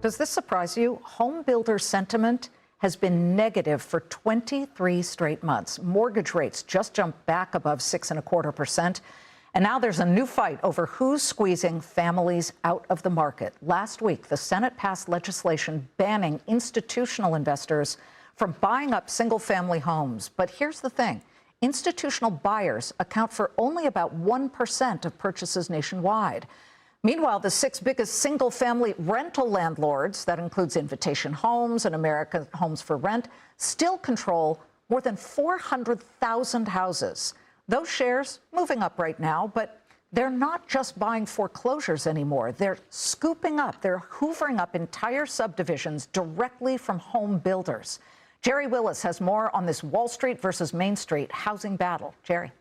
Does this surprise you? Home builder sentiment has been negative for 23 straight months. Mortgage rates just jumped back above 6.25%. And now there's a new fight over who's squeezing families out of the market. Last week, the Senate passed legislation banning institutional investors from buying up single-family homes. But here's the thing. Institutional buyers account for only about 1% of purchases nationwide. Meanwhile, the six biggest single-family rental landlords, that includes Invitation Homes and American Homes for Rent, still control more than 400,000 houses. Those shares moving up right now, but they're not just buying foreclosures anymore. They're scooping up, they're hoovering up entire subdivisions directly from home builders. Jerry Willis has more on this Wall Street versus Main Street housing battle. Jerry.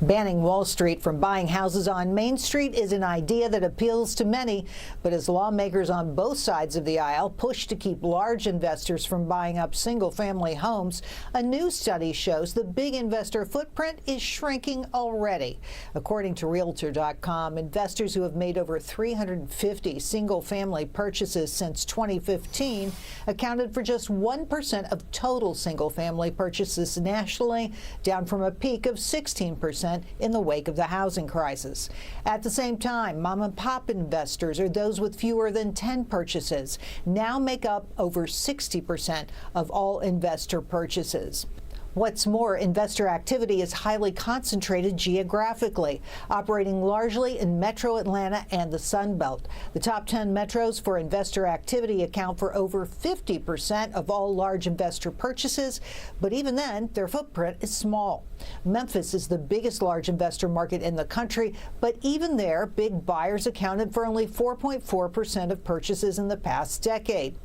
Banning Wall Street from buying houses on Main Street is an idea that appeals to many, but as lawmakers on both sides of the aisle push to keep large investors from buying up single-family homes, a new study shows the big investor footprint is shrinking already. According to Realtor.com, investors who have made over 350 single-family purchases since 2015 accounted for just 1% of total single-family purchases nationally, down from a peak of 16% in the wake of the housing crisis. At the same time, mom-and-pop investors, or those with fewer than 10 purchases, now make up over 60% of all investor purchases. What's more, investor activity is highly concentrated geographically, operating largely in Metro Atlanta and the Sun Belt. The top 10 metros for investor activity account for over 50% of all large investor purchases, but even then, their footprint is small. Memphis is the biggest large investor market in the country, but even there, big buyers accounted for only 4.4% of purchases in the past decade.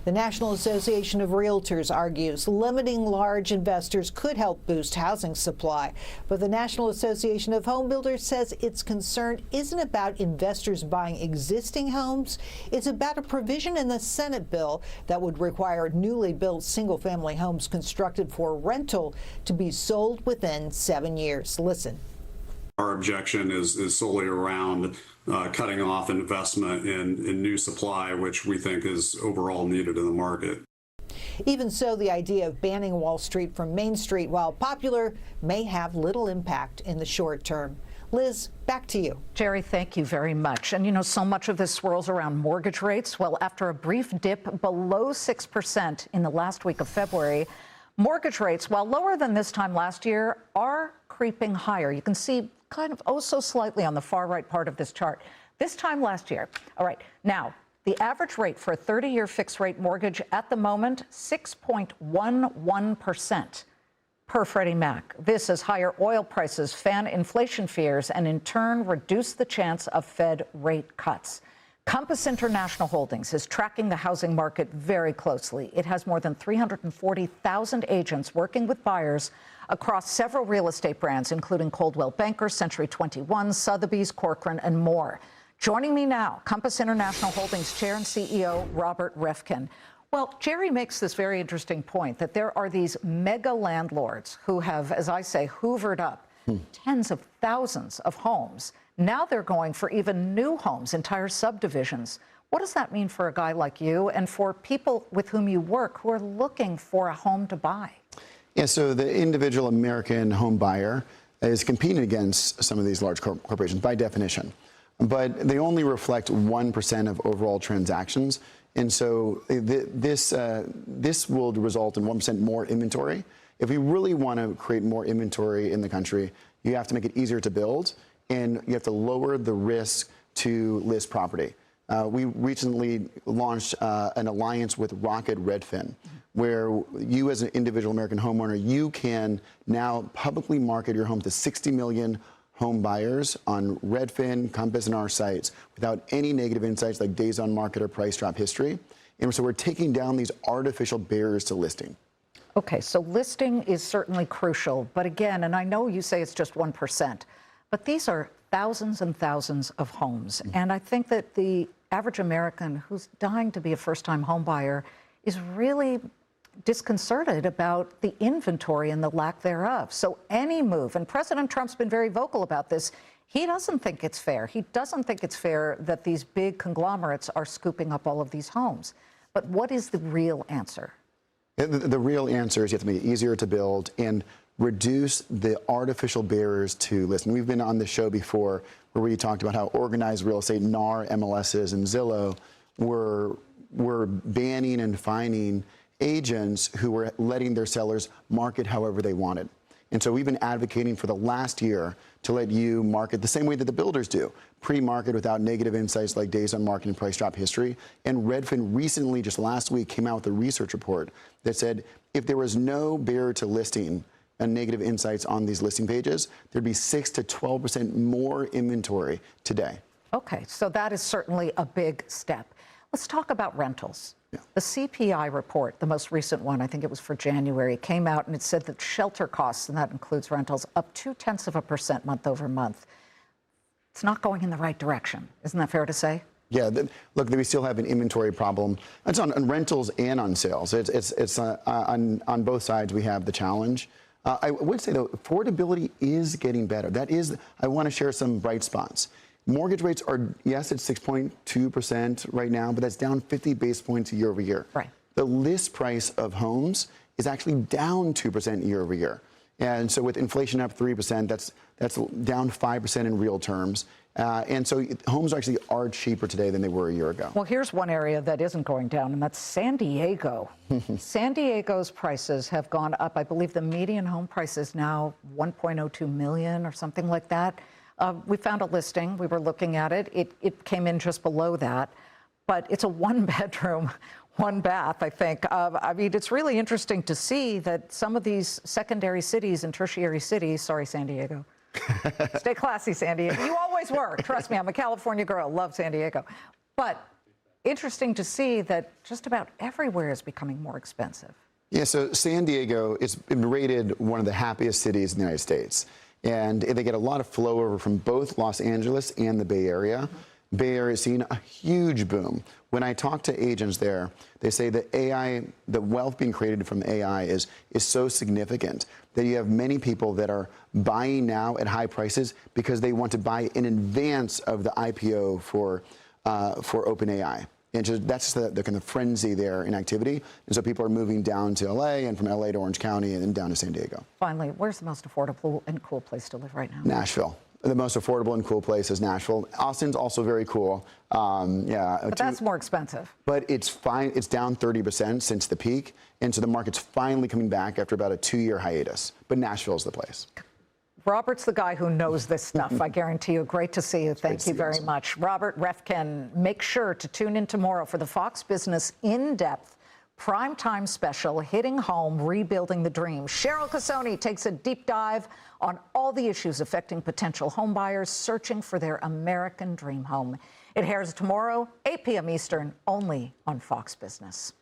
The National Association of Realtors argues limiting large investors could help boost housing supply, but the National Association of Home Builders says its concern isn't about investors buying existing homes. It's about a provision in the Senate bill that would require newly built single-family homes constructed for rental to be sold within 7 years. Listen. Our objection is solely around cutting off investment in new supply, which we think is overall needed in the market. Even so, the idea of banning Wall Street from Main Street, while popular, may have little impact in the short term. Liz, back to you. Jerry, thank you very much. And you know, so much of this swirls around mortgage rates. Well, after a brief dip below 6% in the last week of February, mortgage rates, while lower than this time last year, are creeping higher. You can see kind of oh so slightly on the far right part of this chart. This time last year. All right. Now, the average rate for a 30-year fixed-rate mortgage at the moment, 6.11% per Freddie Mac. This as higher oil prices fan inflation fears and in turn reduce the chance of Fed rate cuts. Compass International Holdings is tracking the housing market very closely. It has more than 340,000 agents working with buyers across several real estate brands, including Coldwell Banker, Century 21, Sotheby's, Corcoran, and more. Joining me now, Compass International Holdings Chair and CEO Robert Reffkin. Well, Jerry makes this very interesting point that there are these mega landlords who have, as I say, hoovered up tens of thousands of homes. Now they're going for even new homes, entire subdivisions. What does that mean for a guy like you and for people with whom you work who are looking for a home to buy? Yeah, so the individual American home buyer is competing against some of these large corporations by definition, but they only reflect 1% of overall transactions. And so this will result in 1% more inventory. If we really want to create more inventory in the country, you have to make it easier to build, and you have to lower the risk to list property. We recently launched an alliance with Redfin, where you as an individual American homeowner, you can now publicly market your home to 60 million home buyers on Redfin, Compass, and our sites without any negative insights like days on market or price drop history. And so we're taking down these artificial barriers to listing. Okay, so listing is certainly crucial. But again, and I know you say it's just 1%, but these are thousands and thousands of homes. And I think that the average American who's dying to be a first-time home buyer is really disconcerted about the inventory and the lack thereof. So any move, and President Trump's been very vocal about this, he doesn't think it's fair. He doesn't think it's fair that these big conglomerates are scooping up all of these homes. But what is the real answer? The real answer is you have to make it easier to build and reduce the artificial barriers to listing. We've been on the show before where we talked about how organized real estate, NAR, MLSs, and Zillow were banning and fining agents who were letting their sellers market however they wanted. And so we've been advocating for the last year to let you market the same way that the builders do, pre-market without negative insights like days on market and price drop history. And Redfin recently, just last week, came out with a research report that said if there was no barrier to listing and negative insights on these listing pages, there'd be 6 to 12% more inventory today. Okay, so that is certainly a big step. Let's talk about rentals. Yeah. The CPI report, the most recent one, I think it was for January, came out and it said that shelter costs, and that includes rentals, up 0.2% month over month. It's not going in the right direction. Isn't that fair to say? Yeah, look, we still have an inventory problem. It's on rentals and on sales. It's on both sides we have the challenge. I would say, though, affordability is getting better. I want to share some bright spots. Mortgage rates are, yes, it's 6.2% right now, but that's down 50 basis points year over year. Right. The list price of homes is actually down 2% year over year. And so with inflation up 3%, that's down 5% in real terms. And so homes actually are cheaper today than they were a year ago. Well, here's one area that isn't going down, and that's San Diego. San Diego's prices have gone up. I believe the median home price is now $1.02 million or something like that. We found a listing. We were looking at it. It came in just below that, but it's a one-bedroom, one-bath, I think. I mean, it's really interesting to see that some of these secondary cities and tertiary cities, sorry, San Diego. Stay classy, San Diego. You always were. Trust me, I'm a California girl. Love San Diego. But interesting to see that just about everywhere is becoming more expensive. Yeah, so San Diego is rated one of the happiest cities in the United States. And they get a lot of flow over from both Los Angeles and the Bay Area. Bay Area is seeing a huge boom. When I talk to agents there, they say that AI, the wealth being created from AI is so significant that you have many people that are buying now at high prices because they want to buy in advance of the IPO for OpenAI. And that's the kind of frenzy there in activity. And so people are moving down to LA and from LA to Orange County and down to San Diego. Finally, where's the most affordable and cool place to live right now? Nashville. The most affordable and cool place is Nashville. Austin's also very cool. Yeah, but that's more expensive. But it's fine. It's down 30% since the peak. And so the market's finally coming back after about a 2-year hiatus. But Nashville's the place. Robert's the guy who knows this stuff, I guarantee you. Great to see you. Thank you very much. Robert Reffkin, make sure to tune in tomorrow for the Fox Business In-Depth primetime special, Hitting Home, Rebuilding the Dream. Cheryl Casoni takes a deep dive on all the issues affecting potential homebuyers searching for their American dream home. It airs tomorrow, 8 p.m. Eastern, only on Fox Business.